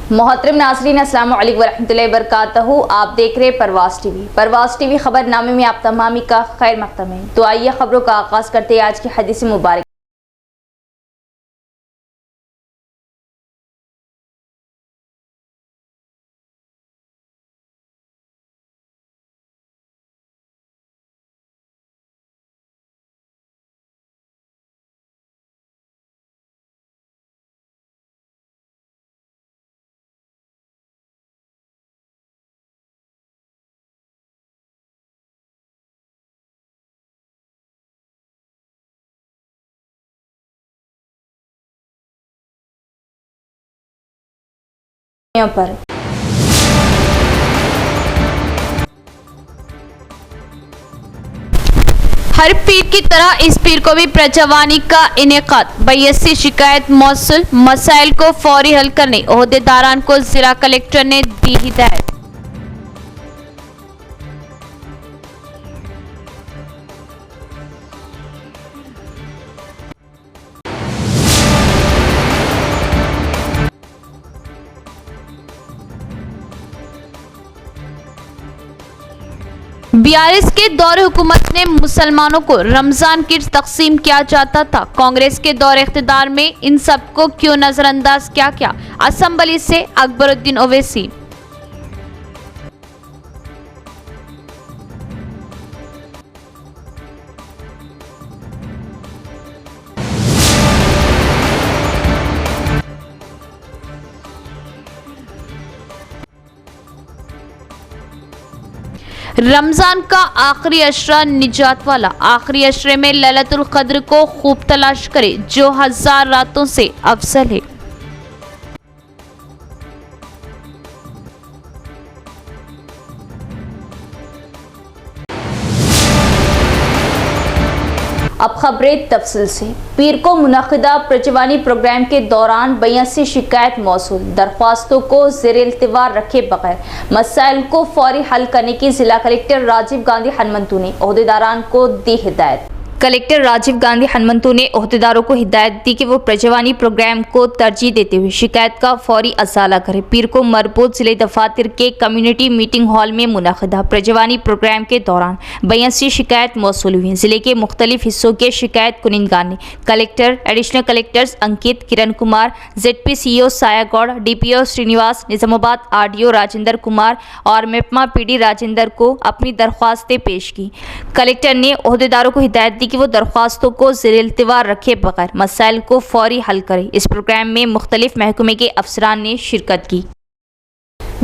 मोहतरम नाज़रीन, अस्सलाम वालेकुम वरहमतुल्लाहि वबरकातुहू। आप देख रहे परवाज़ टीवी खबरनामे में आप तमामी का खैर मक़दम है। तो आइए खबरों का आगाज़ करते हैं आज की हदीस मुबारक। पर हर पीर की तरह इस पीर को भी प्रजावानी का इनेकाद। बैसी शिकायत मौसूल, मसाइल को फौरी हल करने ओहदेदारान को जिला कलेक्टर ने दी हिदायत। बीआरएस के दौरे हुकूमत ने मुसलमानों को रमजान किट तकसीम किया जाता था। कांग्रेस के दौरे इख्तिदार में इन सबको क्यों नजरअंदाज किया? असम्बली से अकबरुद्दीन ओवैसी। रमजान का आखिरी अशरा निजात वाला। आखिरी अशरे में लैलतुल क़द्र को खूब तलाश करे जो 1000 रातों से अफजल है। अब खबरें तफसील से। पीर को मुनक़िदा प्रजवानी प्रोग्राम के दौरान बैसी शिकायत मौसूल, दरख्वास्तों को ज़ेर-ए-इल्तिवा रखे बगैर मसाइल को फौरी हल करने की जिला कलेक्टर राजीव गांधी हनुमंतु ने ओहदेदारान को दी हिदायत। कलेक्टर राजीव गांधी हनुमंतु ने ओहदेदारों को हिदायत दी कि वो प्रजवानी प्रोग्राम को तरजीह देते हुए शिकायत का फौरी असाला करें। पीर को मरबूत जिले दफातर के कम्युनिटी मीटिंग हॉल में मुनक़िदा प्रजवानी प्रोग्राम के दौरान बैसी शिकायत मौसूल हुई। जिले के मुख्तलिफ हिस्सों के शिकायत कुनिंदगान ने collector, additional collectors Ankit, Kiran Kumar, ZP-CO Sayagoud, DPO Srinivas, Nizamabad RDO Rajendra Kumar और मेपमा PD राजेंद्र को अपनी दरख्वास्तें पेश की। कलेक्टर ने ओहदेदारों को हिदायत दी कि वो दरख्वास्तों को ज़ेर-ए-इल्तिवा रखे बगैर मसाइल को फौरी हल करें। इस प्रोग्राम में मुख्तलिफ महकमे के अफसरान ने शिरकत की।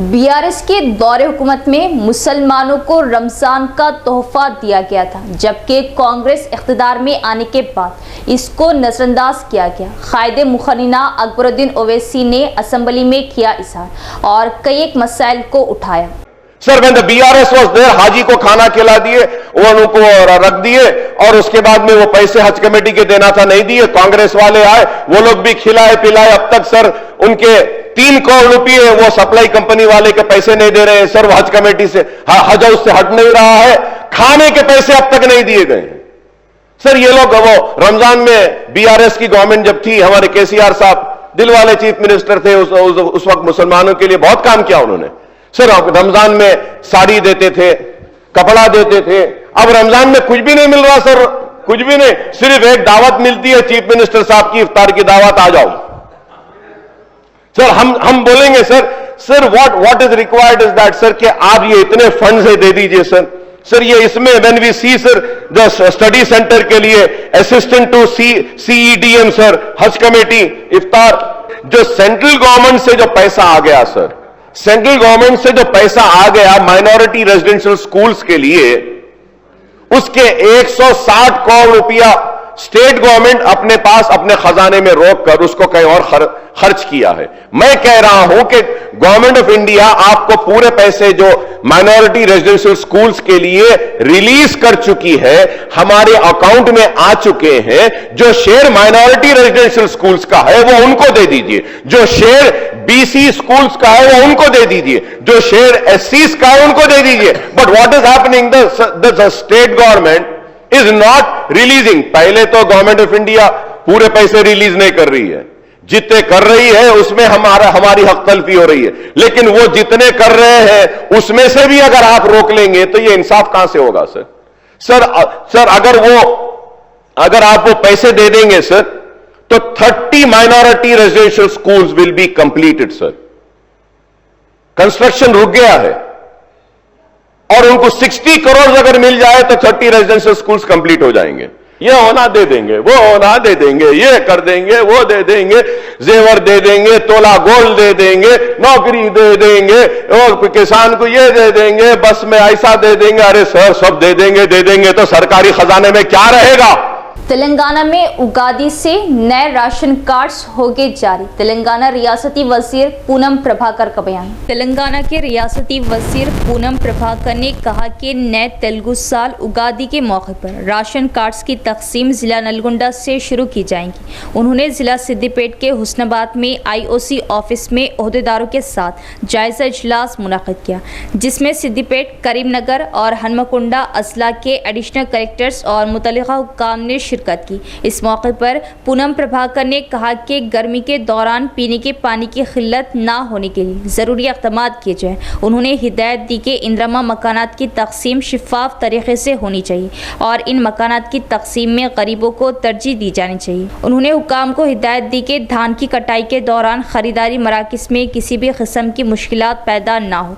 बीआरएस के दौरे हुकूमत में मुसलमानों को रमजान का तोहफा दिया गया था, जबकि कांग्रेस इख्तिदार में आने के बाद इसको नजरअंदाज किया गया। कायदे मुखन्ना अकबरुद्दीन ओवैसी ने असम्बली में किया इजहार और कई एक मसाइल को उठाया। Sir when the BRS was there, हाजी को खाना खिला दिए, वो उनको रख दिए और उसके बाद में वो पैसे हज कमेटी के देना था, नहीं दिए। कांग्रेस वाले आए, वो लोग भी खिलाए पिलाए। अब तक सर उनके 3 करोड़ रुपये वो सप्लाई कंपनी वाले के पैसे नहीं दे रहे हैं सर। वो हज कमेटी से हज हाउस से हट नहीं रहा है, खाने के पैसे अब तक नहीं दिए गए सर। ये लोग वो रमजान में BRS की गवर्नमेंट जब थी, हमारे KCR साहब दिल वाले चीफ मिनिस्टर थे, उस वक्त मुसलमानों के लिए बहुत काम किया उन्होंने सर। रमजान में साड़ी देते थे, कपड़ा देते थे। अब रमजान में कुछ भी नहीं मिल रहा सर, कुछ भी नहीं। सिर्फ एक दावत मिलती है चीफ मिनिस्टर साहब की, इफ्तार की दावत, आ जाओ सर। हम बोलेंगे sir what is required is that sir कि आप ये इतने फंड्स दे दीजिए सर। ये इसमें व्हेन वी सी सर जो स्टडी सेंटर के लिए असिस्टेंट टू CEDM सर, हज कमेटी, इफ्तार, जो सेंट्रल गवर्नमेंट से जो पैसा आ गया सर, सेंट्रल गवर्नमेंट से जो पैसा आ गया माइनॉरिटी रेजिडेंशियल स्कूल्स के लिए, उसके 160 करोड़ रुपया स्टेट गवर्नमेंट अपने पास अपने खजाने में रोक कर उसको कहीं और खर्च किया है। मैं कह रहा हूं कि गवर्नमेंट ऑफ इंडिया आपको पूरे पैसे जो माइनॉरिटी रेजिडेंशियल स्कूल्स के लिए रिलीज कर चुकी है, हमारे अकाउंट में आ चुके हैं। जो शेयर माइनॉरिटी रेजिडेंशियल स्कूल्स का है वो उनको दे दीजिए, जो शेयर BC स्कूल्स का है वो उनको दे दीजिए, जो शेयर SCs का है उनको दे दीजिए। But what is happening, the state government is not releasing. पहले तो गवर्नमेंट ऑफ इंडिया पूरे पैसे रिलीज नहीं कर रही है, जितने कर रही है उसमें हमारी हक तलफी हो रही है, लेकिन वो जितने कर रहे हैं उसमें से भी अगर आप रोक लेंगे तो ये इंसाफ कहां से होगा सर? सर अगर आप वो पैसे दे देंगे सर, तो 30 minority residential schools will be completed sir. Construction रुक गया है और उनको 60 करोड़ अगर मिल जाए तो 30 रेजिडेंशियल स्कूल्स कंप्लीट हो जाएंगे। ये होना दे देंगे, वो होना दे देंगे, ये कर देंगे, वो दे देंगे, जेवर दे देंगे, तोला गोल्ड दे देंगे, नौकरी दे देंगे, और किसान को ये दे देंगे, बस में ऐसा दे देंगे। अरे सर सब दे देंगे तो सरकारी खजाने में क्या रहेगा? तेलंगाना में उगादी से नए राशन कार्ड्स होंगे जारी। तेलंगाना रियासती वजीर पूनम प्रभाकर का बयान। तेलंगाना के रियासती वजीर पूनम प्रभाकर ने कहा कि नए तेलुगु साल उगादी के मौके पर राशन कार्ड्स की तकसीम जिला नलगुंडा से शुरू की जाएंगी। उन्होंने जिला सिद्दीपेट के हुस्नाबाद में IOC ऑफिस में ओहदेदारों के साथ जायजा इजलास मुनाकिद किया, जिसमें सिद्दीपेट, करीमनगर और हनुमकुंडा अजला के एडिशनल कलेक्टर्स और मुतल्लिका हुक्काम ने शिरकत की। इस मौके पर पूनम प्रभाकर ने कहा कि गर्मी के दौरान पीने के पानी की किल्लत ना होने के लिए ज़रूरी इक़दाम किए जाएँ। उन्होंने हिदायत दी कि इंदिरमा मकानात की तकसीम शिफाफ तरीके से होनी चाहिए और इन मकानात की तकसीम में गरीबों को तरजीह दी जानी चाहिए। उन्होंने हुक्काम को हिदायत दी कि धान की कटाई के दौरान खरीदारी मराकिज़ में किसी भी किस्म की मुश्किलात पैदा ना हो।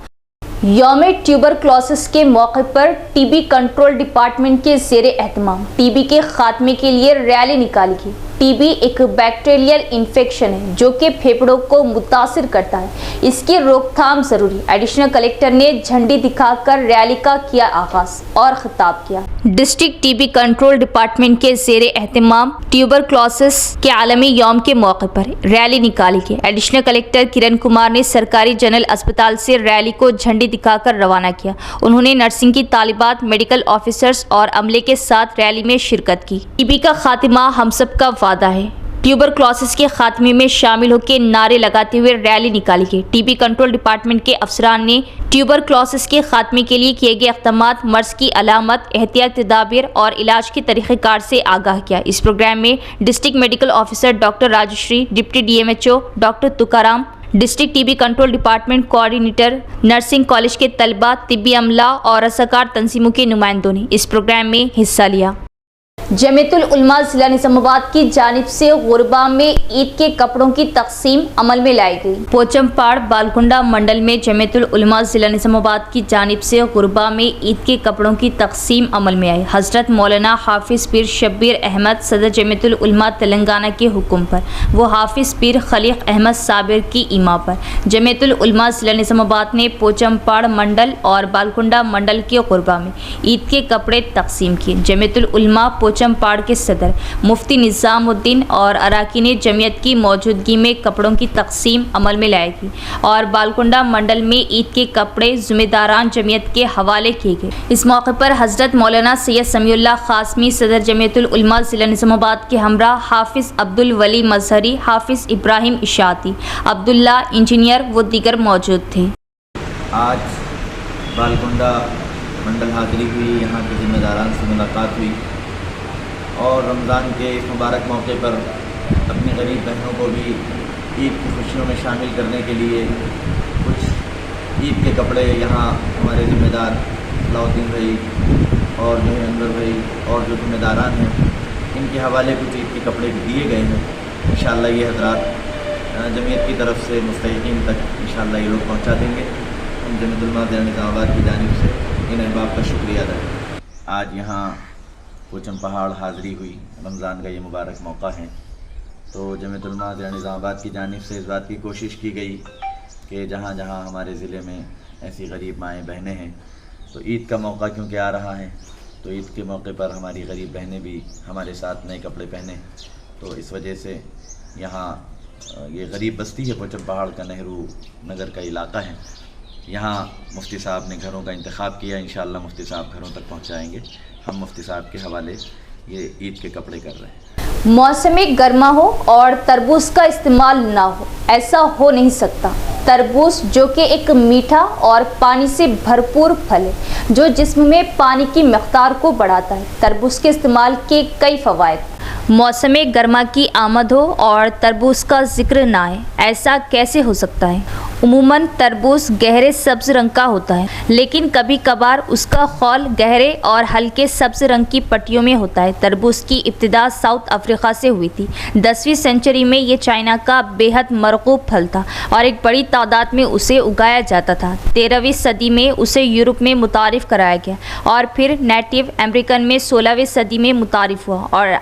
यौम ट्यूबरक्लोसिस के मौके पर टीबी कंट्रोल डिपार्टमेंट के ज़ेरे एहतमाम टीबी के खात्मे के लिए रैली निकाली गई। टीबी एक बैक्टीरियल इन्फेक्शन है जो कि फेफड़ों को मुतासिर करता है, इसकी रोकथाम जरूरी। एडिशनल कलेक्टर ने झंडी दिखाकर रैली का किया आगाज और खिताब किया। डिस्ट्रिक्ट टीबी कंट्रोल डिपार्टमेंट के ज़ेरे एहतमाम ट्यूबरक्लोसिस के आलमी यौम के मौके पर रैली निकाली गई। एडिशनल कलेक्टर किरण कुमार ने सरकारी जनरल अस्पताल से रैली को झंडी दिखाकर रवाना किया। उन्होंने नर्सिंग की तालिबात, मेडिकल ऑफिसर्स और अमले के साथ रैली में शिरकत की। टीबी का खात्मा हम सब का वादा है। ट्यूबरक्लोसिस के खात्मे में शामिल होकर नारे लगाते हुए रैली निकाली गई। टीबी कंट्रोल डिपार्टमेंट के अफसरान ने ट्यूबरक्लोसिस के खात्मे के लिए किए गए इक़दामात, मर्ज की अलामत, एहतियात तदाबीर और इलाज के तरीक़ेकार से आगाह किया। इस प्रोग्राम में district medical officer doctor Rajshri, deputy DMHO doctor Tukaram, district TB control department coordinator, nursing college के तलबा, तिब्बी अमला और रज़ाकार तंजीमों के नुमाइंदों ने इस प्रोग्राम में हिस्सा लिया। जमीयतुल उलमा जिला निजामाबाद की जानिब से गुरबा में ईद के कपड़ों की तकसीम अमल में लाई गई। पोचमपाड़ बालकुंडा मंडल में जमीयतुल उलमा जिला निजामाबाद की जानिब से गुरबा में ईद के कपड़ों की तकसीम अमल में आई। हजरत मौलाना हाफिज पीर शब्बीर अहमद सदर जमीयतुल उलमा तेलंगाना के हुक्म पर वो हाफिज पीर खलीक अहमद साबिर की इमा पर जमीयतुल उलमा जिला निजामाबाद ने पोचमपाड़ मंडल और बालकुंडा मंडल के गुरबा में ईद के कपड़े तकसीम किए। जमीयतुल उलमा पोचमपाड़ के सदर मुफ्ती निज़ामुद्दीन और अरकान जमीयत की मौजूदगी में कपड़ों की तकसीम अमल में लाएगी और बालकुंडा मंडल में ईद के कपड़े ज़िम्मेदारान जमीयत के हवाले किए गए। इस मौके पर हज़रत मौलाना सैयद समीउल्लाह क़ासमी सदर जमीयतुल उलमा ज़िला निज़ामाबाद के हमरा हाफिज़ अब्दुल वली मजहरी, हाफिज़ इब्राहिम इशाती, अब्दुल्ला इंजीनियर व दीगर मौजूद थे। आज बालकुंडा मंडल हाज़िरी हुई, यहाँ के ज़िम्मेदारान से मुलाकात हुई और रमज़ान के इस मुबारक मौके पर अपनी गरीब बहनों को भी ईद की खुशियों में शामिल करने के लिए कुछ ईद के कपड़े यहाँ हमारे ज़िम्मेदार सलाउद्दीन भाई और जो है अनवर भाई और जो ज़िम्मेदारान हैं इनके हवाले कुछ ईद के कपड़े भी दिए गए हैं। इंशाअल्लाह ये हज़रात जमीयत की तरफ से मुस्तहिक़ीन तक इंशाअल्लाह ये लोग पहुँचा देंगे। हम जमीयतुल उलमा ज़िला निज़ामाबाद की जानिब से इन अहबाब का शुक्रिया अदा करते हैं। आज यहाँ पोचमपहाड़ हाज़िरी हुई, रमज़ान का ये मुबारक मौका है, तो जमीयतुल उलमा ज़िला निज़ामाबाद की जानिब से इस बात की कोशिश की गई कि जहाँ जहाँ हमारे ज़िले में ऐसी गरीब माएँ बहनें हैं, तो ईद का मौका क्योंकि आ रहा है, तो ईद के मौके पर हमारी गरीब बहनें भी हमारे साथ नए कपड़े पहने। तो इस वजह से यहाँ ये गरीब बस्ती है, पोचमपहाड़ का नेहरू नगर का इलाका है। यहाँ मुफ्ती साहब ने घरों का इंतखाब किया, इंशाअल्लाह मुफ्ती साहब घरों तक पहुँचाएँगे। हम मुफ्ती साहब के हवाले ये ईद के कपड़े कर रहे हैं। मौसम गर्मा हो और तरबूज का इस्तेमाल ना हो, ऐसा हो नहीं सकता। तरबूज जो कि एक मीठा और पानी से भरपूर फल है जो जिस्म में पानी की मकदार को बढ़ाता है। तरबूज के इस्तेमाल के कई फ़वाइद। मौसम गर्मा की आमद हो और तरबूज का जिक्र ना आए, ऐसा कैसे हो सकता है। उमूमन तरबूज गहरे सब्ज रंग का होता है, लेकिन कभी कभार उसका खौल गहरे और हल्के सब्ज रंग की पट्टियों में होता है। तरबूज की इब्तिदा साउथ अफ्रीका से हुई थी। 10वीं सेंचुरी में ये चाइना का बेहद मरगूब फल था और एक बड़ी तादाद में उसे उगाया जाता था। 13वीं सदी में उसे यूरोप में मुतारिफ कराया गया और फिर नेटिव अमेरिकन में 16वीं सदी में मुतारिफ हुआ और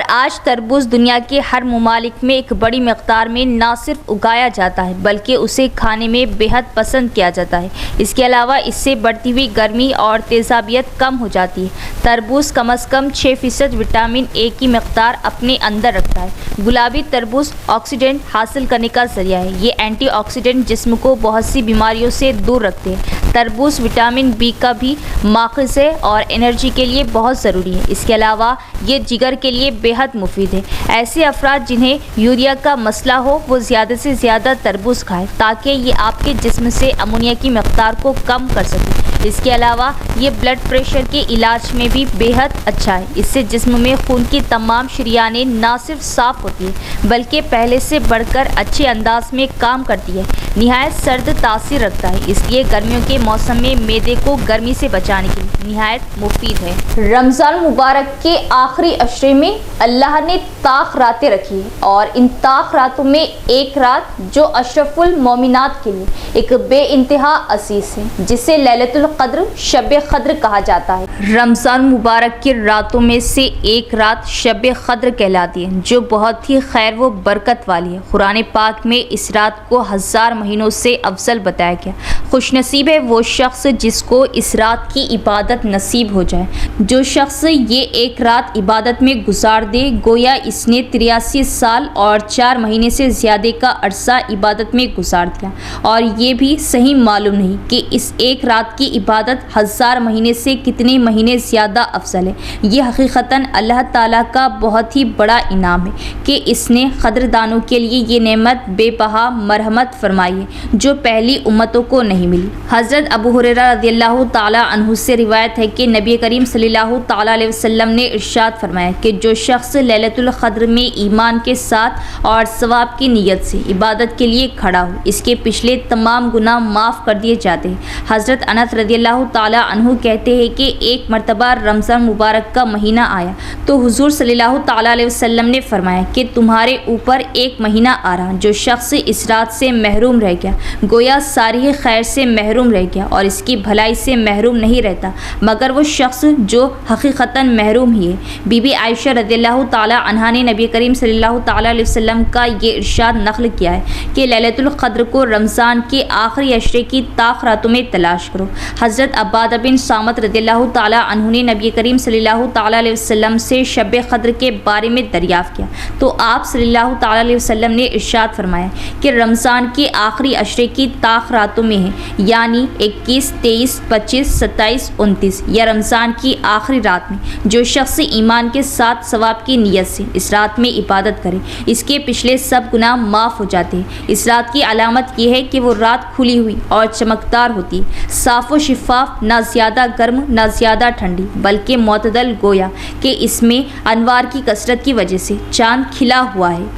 आज तरबूज दुनिया के हर मुमालिक में एक बड़ी मकदार में न सिर्फ उगाया जाता है बल्कि उसे खाने में बेहद पसंद किया जाता है। इसके अलावा इससे बढ़ती हुई गर्मी और तेज़ाबियत कम हो जाती है। तरबूज कम से कम 6% विटामिन ए की मकदार अपने अंदर रखता है। गुलाबी तरबूज ऑक्सीडेंट हासिल करने का जरिया है। ये एंटीऑक्सीडेंट जिस्म को बहुत सी बीमारियों से दूर रखते हैं। तरबूज विटामिन बी का भी माखज़ है और एनर्जी के लिए बहुत ज़रूरी है। इसके अलावा ये जिगर के लिए बेहद मुफीद है। ऐसे अफराद जिन्हें यूरिया का मसला हो वो ज़्यादा से ज़्यादा तरबूज खाएं ताकि ये आपके जिस्म से अमोनिया की मकदार को कम कर सके। इसके अलावा ये ब्लड प्रेशर के इलाज में भी बेहद अच्छा है। इससे जिस्म में खून की तमाम शरियानें न सिर्फ साफ़ होती है बल्कि पहले से बढ़कर अच्छे अंदाज में काम करती है। निहायत सर्द तासीर रखता है, इसलिए गर्मियों के मौसम में मैदे को गर्मी से बचाने के लिए निहायत मुफीद है। रमज़ान मुबारक के आखिरी अशरे में अल्लाह ने ताख रातें रखी है और इन ताख रातों में एक रात जो अशरफुल मोमिनात के लिए एक बेइंतहा असीस है, जिसे लैलतुल क़द्र शब क़द्र कहा जाता है। रमज़ान मुबारक की रातों में से एक रात शब क़द्र कहलाती है जो बहुत ही खैर व बरकत वाली है। कुरान पाक में इस रात को 1000 महीनों से अफजल बताया गया। खुशनसीब है वो शख्स जिसको इस रात की इबादत नसीब हो जाए। जो शख्स ये एक रात इबादत में गुजार दे गोया इसने 83 साल और 4 महीने से ज़्यादा का अरसा इबादत में गुजार दिया। और ये भी सही मालूम नहीं कि इस एक रात की इबादत 1000 महीने से कितने महीने ज़्यादा अफजल है। ये हकीकतन अल्लाह ताला का बहुत ही बड़ा इनाम है कि इसने क़द्रदानों के लिए ये नेमत बेबहा मरहमत फरमाई है जो पहली उम्मतों को नहीं मिली। हज़रत अबू हुरैरा रज़ियल्लाहु ताला अन्हु से रिवायत है कि नबी करीम सल्लल्लाहु ताला अलैहि वसल्लम ने इरशाद फरमाया कि जो शख्स लैलतुल क़द्र में ईमान के साथ और सवाब की नीयत से इबादत के लिए खड़ा हो, इसके पिछले तमाम गुनाह माफ़ कर दिए जाते हैं। हज़रत अनस रज़ियल्लाहु ताला अन्हु कहते हैं कि एक मरतबा रमज़ान मुबारक का महीना आया तो हुज़ूर सल्लल्लाहु ताला अलैहि वसल्लम ने फरमाया कि तुम्हारे ऊपर एक महीना आ रहा जो शख्स इस रात से महरूम रह गया गोया सारी खैर से महरूम रह गया और इसकी भलाई से महरूम नहीं रहता मगर वो शख्स जो हकीकतन महरूम ही है। बीबी आयशा रज़ियल्लाहु ताला अन्हा ने नबी करीम सल्लल्लाहु ताला अलैहि वसल्लम का ये इरशाद नक़ल किया है कि लैलतुल क़द्र को रमज़ान के आखिरी अशरे की ताख रातों में तलाश करो। हज़रत अब्बादा बिन सामत रज़ियल्लाहु ताला अन्हु ने नबी करीम सल्लल्लाहु ताला अलैहि वसल्लम से शब क़द्र के बारे में दरियाफ़त किया तो आप सल्लल्लाहु ताला अलैहि वसल्लम ने इरशाद फरमाया कि रमज़ान के आखिरी अशरे की ताख रातों में है, यानी 21, 23, 25, 27, 29 या रमज़ान की आखिरी रात में जो शख्स ईमान के साथ सवाब की नीयत से इस रात में इबादत करे इसके पिछले सब गुनाह माफ़ हो जाते हैं। इस रात की अलामत यह है कि वो रात खुली हुई और चमकदार होती है, साफ़ व शिफाफ, ना ज़्यादा गर्म ना ज़्यादा ठंडी बल्कि मोतदल, गोया कि इसमें अनवार की कसरत की वजह से चाँद खिला हुआ है।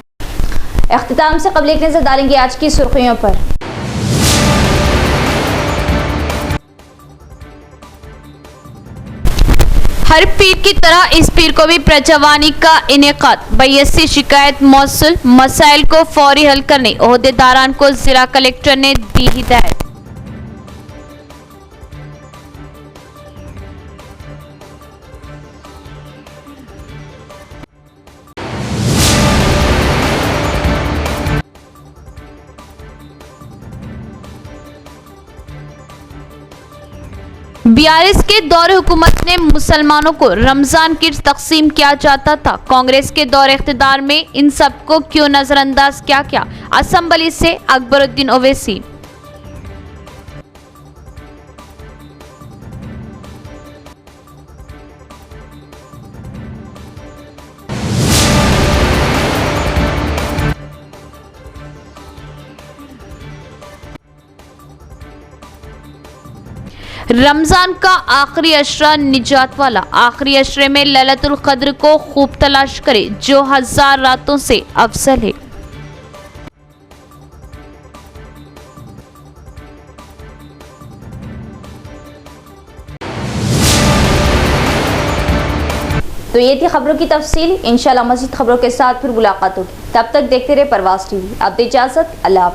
इख्तिताम से क़ब्ल एक नज़र डालेंगे आज की सुर्खियों पर। हर पीर की तरह इस पीर को भी प्रजवानी का इनेकाद, बैसी शिकायत मौसूल, मसाइल को फौरी हल करने ओहदेदारान को जिला कलेक्टर ने दी हिदायत। बीआरएस के दौरे हुकूमत ने मुसलमानों को रमजान किट तकसीम किया जाता था। कांग्रेस के दौरे इख्तिदार में इन सबको क्यों नजरअंदाज किया गया। असम्बली से अकबरुद्दीन ओवैसी। रमजान का आखिरी अशरा निजात वाला। आखिरी अशरे में लैलतुल क़द्र को खूब तलाश करे जो 1000 रातों से अफजल है। तो ये थी खबरों की तफसील। इंशाल्लाह मज़ीद खबरों के साथ फिर मुलाकात होगी। तब तक देखते रहे परवाज़ टीवी। अब इजाज़त, अल्लाह।